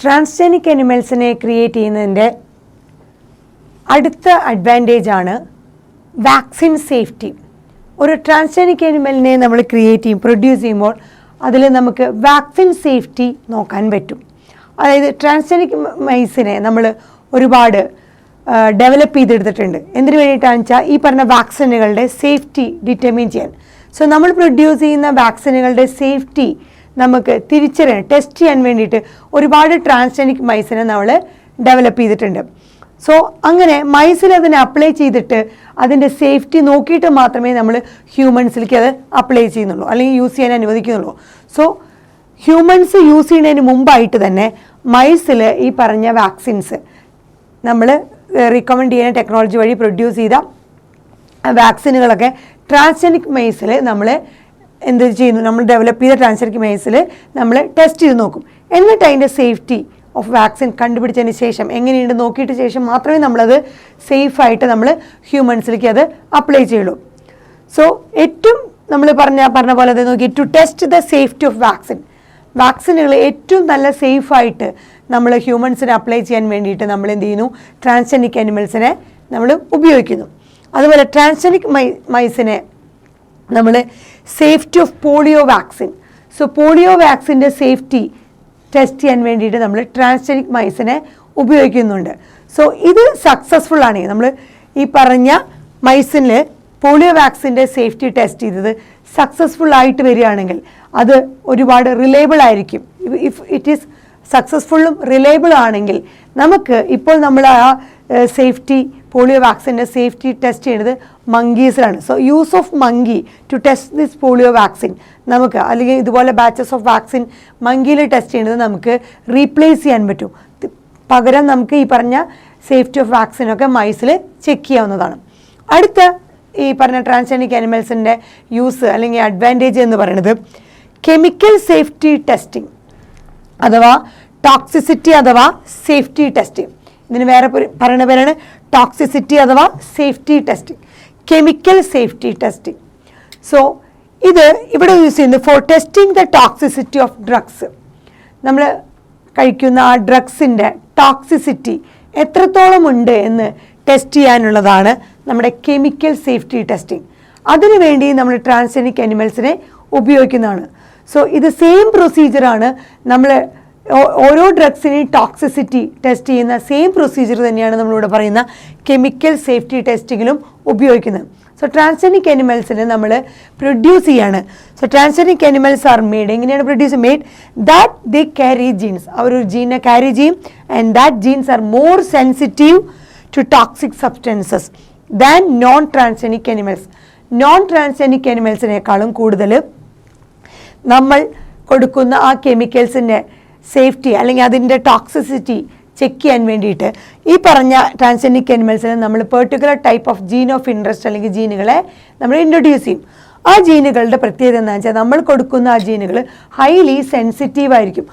Transgenic അനിമൽസിനെ create ചെയ്യുന്നതിൻ്റെ അടുത്ത advantage ആണ് വാക്സിൻ സേഫ്റ്റി. ഒരു ട്രാൻസ്ജനിക് അനിമലിനെ നമ്മൾ ക്രിയേറ്റ് ചെയ്യും, പ്രൊഡ്യൂസ് ചെയ്യുമ്പോൾ അതിൽ നമുക്ക് വാക്സിൻ സേഫ്റ്റി നോക്കാൻ പറ്റും. അതായത് ട്രാൻസ്ജനിക് മൈസിനെ നമ്മൾ ഒരുപാട് ഡെവലപ്പ് ചെയ്തെടുത്തിട്ടുണ്ട്. എന്തിനു വേണ്ടിയിട്ടാണെന്ന് വെച്ചാൽ ഈ പറഞ്ഞ വാക്സിനുകളുടെ സേഫ്റ്റി ഡിറ്റർമിൻ ചെയ്യാൻ. സോ നമ്മൾ പ്രൊഡ്യൂസ് ചെയ്യുന്ന വാക്സിനുകളുടെ സേഫ്റ്റി നമുക്ക് തിരിച്ചറിയാൻ, ടെസ്റ്റ് ചെയ്യാൻ വേണ്ടിയിട്ട് ഒരുപാട് ട്രാൻസ്ജനിക് മൈസിനെ നമ്മൾ ഡെവലപ്പ് ചെയ്തിട്ടുണ്ട്. സോ അങ്ങനെ മൈസിൽ അതിനെ അപ്ലൈ ചെയ്തിട്ട് അതിൻ്റെ സേഫ്റ്റി നോക്കിയിട്ട് മാത്രമേ നമ്മൾ ഹ്യൂമൻസിലേക്ക് അത് അപ്ലൈ ചെയ്യുന്നുള്ളൂ, അല്ലെങ്കിൽ യൂസ് ചെയ്യാൻ അനുവദിക്കുന്നുള്ളൂ. സോ ഹ്യൂമൻസ് യൂസ് ചെയ്യുന്നതിന് മുമ്പായിട്ട് തന്നെ മൈസിൽ ഈ പറഞ്ഞ വാക്സിൻസ് നമ്മൾ റിക്കമെൻഡ് ചെയ്യുന്ന ടെക്നോളജി വഴി പ്രൊഡ്യൂസ് ചെയ്ത വാക്സിനുകളൊക്കെ ട്രാൻസ്ജനിക് മൈസിൽ നമ്മൾ എന്ത് ചെയ്യുന്നു, നമ്മൾ ഡെവലപ്പ് ചെയ്ത ട്രാൻസ്ജനിക് മൈസിൽ നമ്മൾ ടെസ്റ്റ് ചെയ്ത് നോക്കും. എന്നിട്ട് അതിൻ്റെ സേഫ്റ്റി ഓഫ് വാക്സിൻ കണ്ടുപിടിച്ചതിന് ശേഷം എങ്ങനെയുണ്ട് നോക്കിയിട്ട് ശേഷം മാത്രമേ നമ്മളത് സേഫായിട്ട് നമ്മൾ ഹ്യൂമൻസിലേക്ക് അത് അപ്ലൈ ചെയ്യുള്ളൂ. സോ ഏറ്റവും നമ്മൾ പറഞ്ഞ പോലെ അത് നോക്കി to test the safety of വാക്സിനുകൾ ഏറ്റവും നല്ല സേഫായിട്ട് നമ്മൾ ഹ്യൂമൻസിനെ അപ്ലൈ ചെയ്യാൻ വേണ്ടിയിട്ട് നമ്മൾ എന്ത് ചെയ്യുന്നു, ട്രാൻസ്ജനിക് അനിമൽസിനെ നമ്മൾ ഉപയോഗിക്കുന്നു. അതുപോലെ ട്രാൻസ്ജനിക് മൈസിനെ നമ്മൾ safety of polio vaccine, so polio വാക്സിൻ്റെ സേഫ്റ്റി ടെസ്റ്റ് ചെയ്യാൻ വേണ്ടിയിട്ട് നമ്മൾ ട്രാൻസ്ജനിക് മൈസിനെ ഉപയോഗിക്കുന്നുണ്ട്. സോ ഇത് സക്സസ്ഫുൾ ആണെങ്കിൽ നമ്മൾ ഈ പറഞ്ഞ മൈസിൽ പോളിയോ വാക്സിൻ്റെ സേഫ്റ്റി ടെസ്റ്റ് ചെയ്തത് സക്സസ്ഫുൾ ആയിട്ട് വരികയാണെങ്കിൽ അത് ഒരുപാട് റിലയബിൾ ആയിരിക്കും. ഇഫ് ഇറ്റ് ഈസ് സക്സസ്ഫുള്ളും റിലയബിൾ ആണെങ്കിൽ നമുക്ക് ഇപ്പോൾ നമ്മൾ ആ സേഫ്റ്റി പോളിയോ വാക്സിൻ്റെ സേഫ്റ്റി ടെസ്റ്റ് ചെയ്യുന്നത് മങ്കീസിലാണ്. So use of monkey to test this polio vaccine നമുക്ക്, അല്ലെങ്കിൽ ഇതുപോലെ ബാച്ചസ് ഓഫ് വാക്സിൻ മങ്കിയിൽ ടെസ്റ്റ് ചെയ്യുന്നത് നമുക്ക് റീപ്ലേസ് ചെയ്യാൻ പറ്റും. പകരം നമുക്ക് ഈ പറഞ്ഞ സേഫ്റ്റി ഓഫ് വാക്സിനൊക്കെ മൈസിൽ ചെക്ക് ചെയ്യാവുന്നതാണ്. അടുത്ത ഈ പറഞ്ഞ ട്രാൻസ്ജനിക് അനിമൽസിൻ്റെ യൂസ് അല്ലെങ്കിൽ അഡ്വാൻറ്റേജ് എന്ന് പറയുന്നത് കെമിക്കൽ സേഫ്റ്റി ടെസ്റ്റിംഗ് അഥവാ ടോക്സിസിറ്റി അഥവാ സേഫ്റ്റി ടെസ്റ്റിംഗ്. ഇതിന് വേറെ പറയുന്ന പേരാണ് ടോക്സിസിറ്റി അഥവാ safety testing, chemical safety testing. So ഇത് ഇവിടെ യൂസ് ചെയ്യുന്നത് four testing the toxicity of drugs. നമ്മൾ കഴിക്കുന്ന ആ ഡ്രഗ്സിൻ്റെ ടോക്സിസിറ്റി എത്രത്തോളം ഉണ്ട് എന്ന് ടെസ്റ്റ് ചെയ്യാനുള്ളതാണ് നമ്മുടെ കെമിക്കൽ സേഫ്റ്റി ടെസ്റ്റിംഗ്. അതിനുവേണ്ടി നമ്മൾ ട്രാൻസ്ജനിക് അനിമൽസിനെ ഉപയോഗിക്കുന്നതാണ്. സോ ഇത് സെയിം പ്രൊസീജിയറാണ് നമ്മൾ ഓരോ ഡ്രഗ്സിനെയും ടോക്സിസിറ്റി ടെസ്റ്റ് ചെയ്യുന്ന സെയിം പ്രൊസീജിയർ തന്നെയാണ് നമ്മളിവിടെ പറയുന്ന കെമിക്കൽ സേഫ്റ്റി ടെസ്റ്റിങ്ങിലും ഉപയോഗിക്കുന്നത്. സോ ട്രാൻസ്ജനിക് അനിമൽസിനെ നമ്മൾ പ്രൊഡ്യൂസ് ചെയ്യാണ്. So transgenic animals are made, എങ്ങനെയാണ് produce made, that they carry genes, അവരൊരു ജീനെ ക്യാരി ചെയ്യും. And that genes are more sensitive to toxic substances than non transgenic animals. Non transgenic അനിമൽസിനേക്കാളും കൂടുതൽ നമ്മൾ കൊടുക്കുന്ന ആ കെമിക്കൽസിൻ്റെ സേഫ്റ്റി അല്ലെങ്കിൽ അതിൻ്റെ ടോക്സിസിറ്റി ചെക്ക് ചെയ്യാൻ വേണ്ടിയിട്ട് ഈ പറഞ്ഞ ട്രാൻസ്ജനിക് അനിമൽസിന് നമ്മൾ particular type of gene of interest അല്ലെങ്കിൽ ജീനുകളെ നമ്മൾ ഇൻട്രൊഡ്യൂസ് ചെയ്യും. ആ ജീനുകളുടെ പ്രത്യേകത എന്താണെന്ന് വെച്ചാൽ നമ്മൾ കൊടുക്കുന്ന ആ ജീനുകൾ ഹൈലി സെൻസിറ്റീവ് ആയിരിക്കും,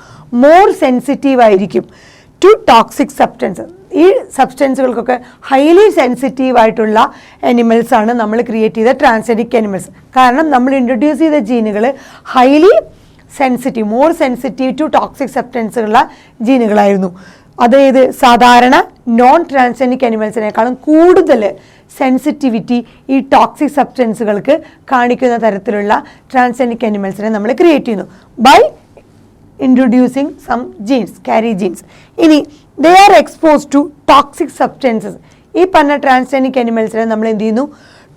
മോർ സെൻസിറ്റീവ് ആയിരിക്കും ടു ടോക്സിക് സബ്സ്റ്റൻസ്. ഈ സബ്സ്റ്റൻസുകൾക്കൊക്കെ ഹൈലി സെൻസിറ്റീവ് ആയിട്ടുള്ള അനിമൽസാണ് നമ്മൾ ക്രിയേറ്റ് ചെയ്ത ട്രാൻസ്ജനിക് അനിമൽസ്. കാരണം നമ്മൾ ഇൻട്രൊഡ്യൂസ് ചെയ്ത ജീനുകൾ highly sensitive, more sensitive to toxic സബ്സ്റ്റൻസുള്ള ജീനുകളായിരുന്നു. അതായത് സാധാരണ നോൺ ട്രാൻസ്ജനിക് അനിമൽസിനേക്കാളും കൂടുതൽ സെൻസിറ്റിവിറ്റി ഈ ടോക്സിക് സബ്സ്റ്റൻസുകൾക്ക് കാണിക്കുന്ന തരത്തിലുള്ള ട്രാൻസ്ജനിക് അനിമൽസിനെ നമ്മൾ ക്രിയേറ്റ് ചെയ്യുന്നു by introducing some genes, carry genes. ഇനി they are expose to toxic substances. ഈ പറഞ്ഞ ട്രാൻസ്ജനിക് അനിമൽസിനെ നമ്മൾ എന്ത് ചെയ്യുന്നു,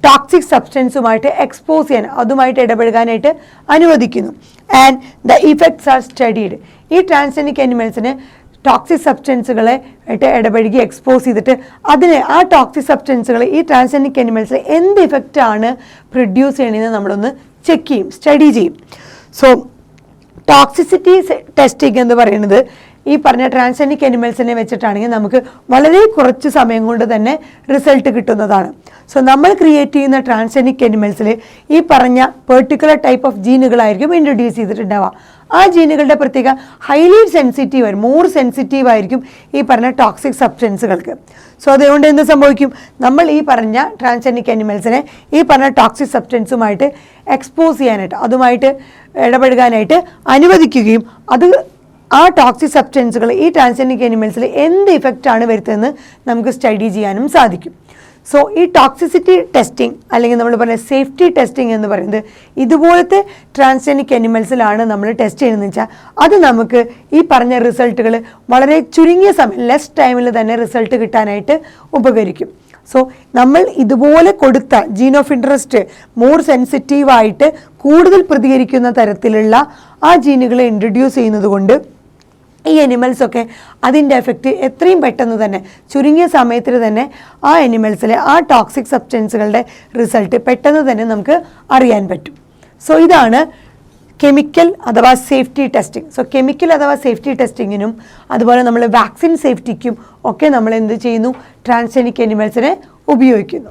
ടോക്സിക് സബ്സ്റ്റൻസുമായിട്ട് എക്സ്പോസ് ചെയ്യാൻ, അതുമായിട്ട് ഇടപെടുവാനായിട്ട് അനുവദിക്കുന്നു. And the effects are studied. ഈ ട്രാൻസ്ജനിക് അനിമൽസിന് ടോക്സിക് സബ്സ്റ്റൻസുകളെ ആയിട്ട് ഇടപഴകി എക്സ്പോസ് ചെയ്തിട്ട് അതിന് ആ ടോക്സിക് സബ്സ്റ്റൻസുകൾ ഈ ട്രാൻസ്ജനിക് അനിമൽസിൽ എന്ത് ഇഫക്റ്റാണ് പ്രൊഡ്യൂസ് ചെയ്യണമെന്ന് നമ്മളൊന്ന് ചെക്ക് ചെയ്യും, സ്റ്റഡി ചെയ്യും. സോ ടോക്സിസിറ്റി ടെസ്റ്റിംഗ് എന്ന് പറയുന്നത് ഈ പറഞ്ഞ ട്രാൻസ്ജനിക് അനിമൽസിനെ വെച്ചിട്ടാണെങ്കിൽ നമുക്ക് വളരെ കുറച്ച് സമയം കൊണ്ട് തന്നെ റിസൾട്ട് കിട്ടുന്നതാണ്. സോ നമ്മൾ ക്രിയേറ്റ് ചെയ്യുന്ന ട്രാൻസ്ജനിക് അനിമൽസിൽ ഈ പറഞ്ഞ പെർട്ടിക്കുലർ ടൈപ്പ് ഓഫ് ജീനുകളായിരിക്കും ഇൻട്രൊഡ്യൂസ് ചെയ്തിട്ടുണ്ടാവുക. ആ ജീനുകളുടെ പ്രത്യേക ഹൈലി സെൻസിറ്റീവ് ആയിരിക്കും, മോർ സെൻസിറ്റീവ് ആയിരിക്കും ഈ പറഞ്ഞ ടോക്സിക് സബ്സ്റ്റൻസുകൾക്ക്. സോ അതുകൊണ്ട് എന്ത് സംഭവിക്കും, നമ്മൾ ഈ പറഞ്ഞ ട്രാൻസ്ജനിക് അനിമൽസിനെ ഈ പറഞ്ഞ ടോക്സിക് സബ്സ്റ്റൻസുമായിട്ട് എക്സ്പോസ് ചെയ്യാനായിട്ട്, അതുമായിട്ട് ഇടപെടുവാനായിട്ട് അനുവദിക്കുകയും അത് ആ ടോക്സിക് സബ്സ്റ്റൻസുകൾ ഈ ട്രാൻസ്ജനിക് അനിമൽസിൽ എന്ത് ഇഫക്റ്റാണ് വരുത്തുന്നതെന്ന് നമുക്ക് സ്റ്റഡി ചെയ്യാനും സാധിക്കും. സോ ഈ ടോക്സിസിറ്റി ടെസ്റ്റിംഗ് അല്ലെങ്കിൽ നമ്മൾ പറയുന്ന സേഫ്റ്റി ടെസ്റ്റിംഗ് എന്ന് പറയുന്നത് ഇതുപോലത്തെ ട്രാൻസ്ജനിക് അനിമൽസിലാണ് നമ്മൾ ടെസ്റ്റ് ചെയ്യുന്നതെന്ന് വെച്ചാൽ അത് നമുക്ക് ഈ പറഞ്ഞ റിസൾട്ടുകൾ വളരെ ചുരുങ്ങിയ സമയം ലെസ് ടൈമിൽ തന്നെ റിസൾട്ട് കിട്ടാനായിട്ട് ഉപകരിക്കും. സോ നമ്മൾ ഇതുപോലെ കൊടുത്ത ജീൻ ഓഫ് ഇൻട്രസ്റ്റ് മോർ സെൻസിറ്റീവായിട്ട് കൂടുതൽ പ്രതികരിക്കുന്ന തരത്തിലുള്ള ആ ജീനുകളെ ഇൻട്രൊഡ്യൂസ് ചെയ്യുന്നത് കൊണ്ട് ഈ അനിമൽസൊക്കെ അതിൻ്റെ എഫക്റ്റ് എത്രയും പെട്ടെന്ന് തന്നെ ചുരുങ്ങിയ സമയത്തിൽ തന്നെ ആ അനിമൽസിലെ ആ ടോക്സിക് സബ്സ്റ്റൻസുകളുടെ റിസൾട്ട് പെട്ടെന്ന് തന്നെ നമുക്ക് അറിയാൻ പറ്റും. സോ ഇതാണ് കെമിക്കൽ അഥവാ സേഫ്റ്റി ടെസ്റ്റിംഗ്. സോ കെമിക്കൽ അഥവാ സേഫ്റ്റി ടെസ്റ്റിങ്ങിനും അതുപോലെ നമ്മൾ വാക്സിൻ സേഫ്റ്റിക്കും ഒക്കെ നമ്മൾ എന്ത് ചെയ്യുന്നു, ട്രാൻസ്ജനിക് അനിമൽസിനെ ഉപയോഗിക്കുന്നു.